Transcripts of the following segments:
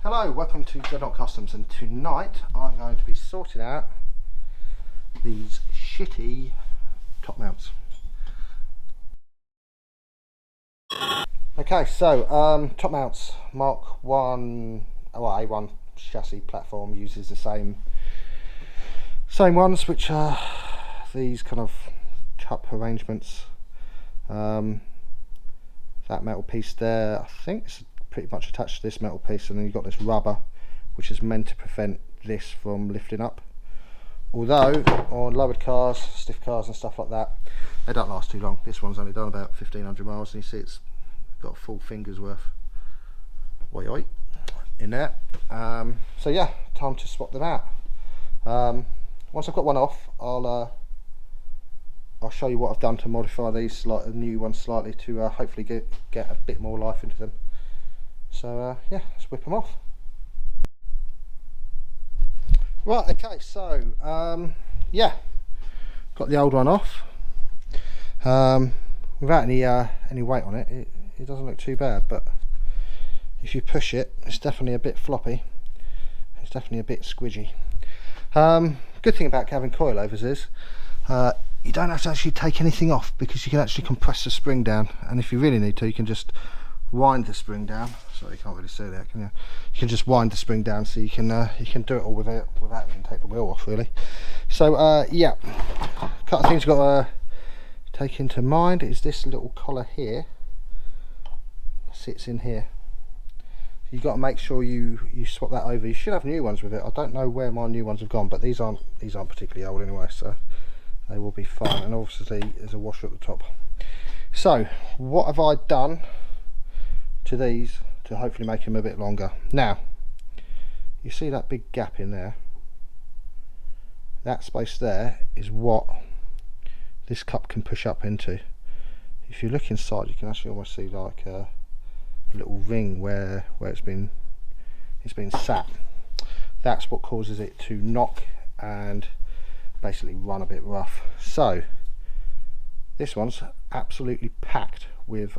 Hello, welcome to Dreadnought Customs, and tonight I'm going to be sorting out these shitty top mounts. Okay, so top mounts, Mark 1, well, A1 chassis platform uses the same ones, which are these kind of cup arrangements. That metal piece there, I think it's pretty much attached to this metal piece, and then you've got this rubber which is meant to prevent this from lifting up. Although on lowered cars, stiff cars and stuff like that, they don't last too long. This one's only done about 1500 miles, and you see it's got a full finger's worth oi in there. So yeah, time to swap them out. Once I've got one off, I'll show you what I've done to modify these, like a new one slightly, to hopefully get a bit more life into them. So yeah, let's whip them off. Right, okay, so yeah, got the old one off. Without any weight on it, it doesn't look too bad, but if you push it, it's definitely a bit floppy. It's definitely a bit squidgy. Good thing about having coilovers is you don't have to actually take anything off, because you can actually compress the spring down, and if you really need to, you can just wind the spring down. Sorry, you can't really see that, can you? You can just wind the spring down, so you can do it all without even take the wheel off, really. So yeah, a couple of things you've got to take into mind is this little collar here sits in here. You've got to make sure you swap that over. You should have new ones with it. I don't know where my new ones have gone, but these aren't particularly old anyway, so they will be fine. And obviously there's a washer at the top. So what have I done to these to hopefully make them a bit longer? Now, you see that big gap in there? That space there is what this cup can push up into. If you look inside, you can actually almost see like a little ring where it's been sat. That's what causes it to knock and basically run a bit rough. So this one's absolutely packed with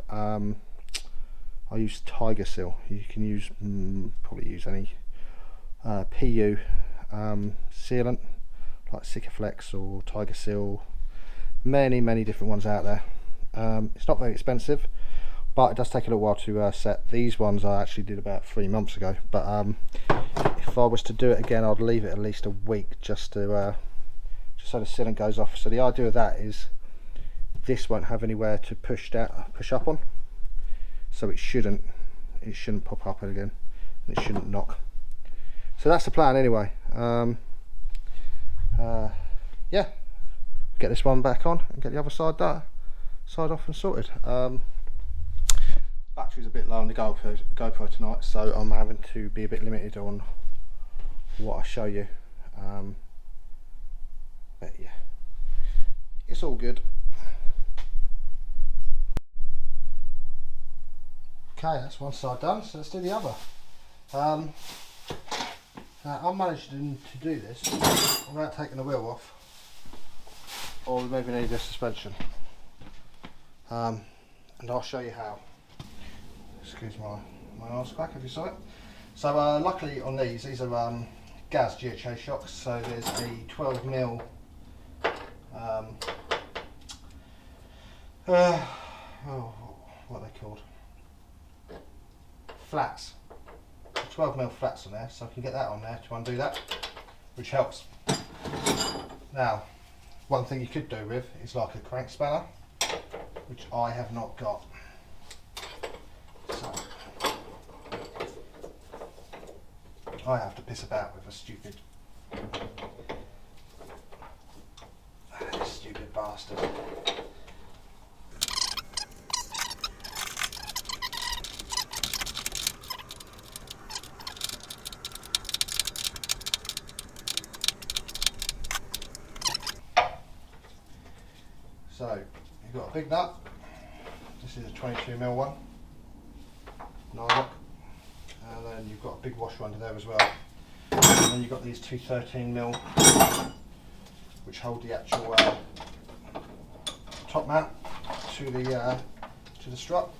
I use Tiger Seal. You can use probably use any PU sealant like Sikaflex or Tiger Seal. Many different ones out there. It's not very expensive, but it does take a little while to set. These ones I actually did about 3 months ago, but if I was to do it again, I'd leave it at least a week just so the sealant goes off. So the idea of that is this won't have anywhere to push up on, so it shouldn't pop up again, and it shouldn't knock. So that's the plan anyway. Yeah, get this one back on and get the other side off and sorted. Battery's a bit low on the GoPro tonight, so I'm having to be a bit limited on what I show you. But yeah, it's all good. Okay, that's one side done, so let's do the other. Now I'm managing to do this without taking the wheel off or removing any of the suspension, and I'll show you how. Excuse my arse crack if you saw it. So luckily on these are gas GHA shocks, so there's a 12mm what are they called? Flats. 12mm flats on there, so I can get that on there to undo that, which helps. Now, one thing you could do with is like a crank spanner, which I have not got. So I have to piss about with a stupid bastard. So you've got a big nut. This is a 22mm one, nylock, and then you've got a big washer under there as well. And then you've got these two 13mm, which hold the actual top mount to the strut.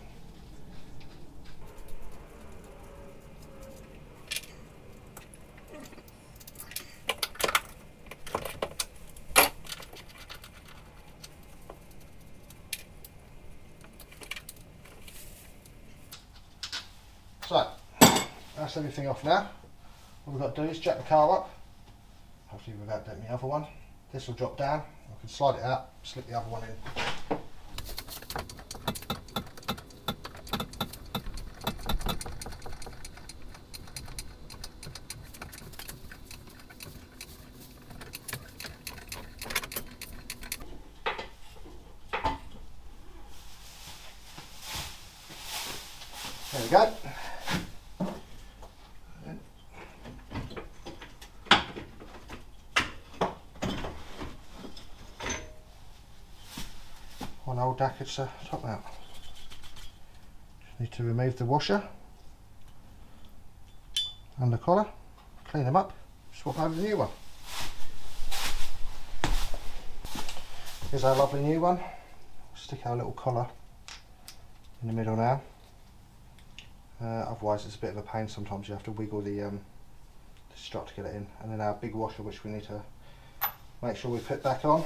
that's everything off now. All we've got to do is jack the car up, hopefully without doing the other one. This will drop down, I can slide it out, slip the other one in. There we go. One old Dacket's top mount. Just need to remove the washer and the collar, clean them up, swap over the new one. Here's our lovely new one. Stick our little collar in the middle now. Otherwise it's a bit of a pain, sometimes you have to wiggle the strut to get it in. And then our big washer, which we need to make sure we put back on.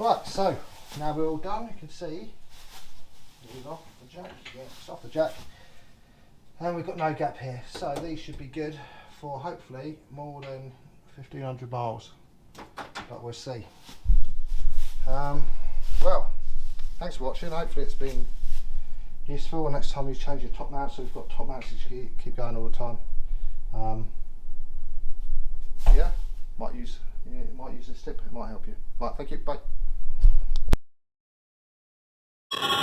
Right, so now we're all done. You can see it is off the jack. Yeah, it's off the jack, and we've got no gap here. So these should be good for hopefully more than 1500 miles, but we'll see. Well, thanks for watching. Hopefully it's been useful. And next time you change your top mount, so we've got top mounts that keep going all the time. Yeah, might use a step. It might help you. Right, thank you. Bye.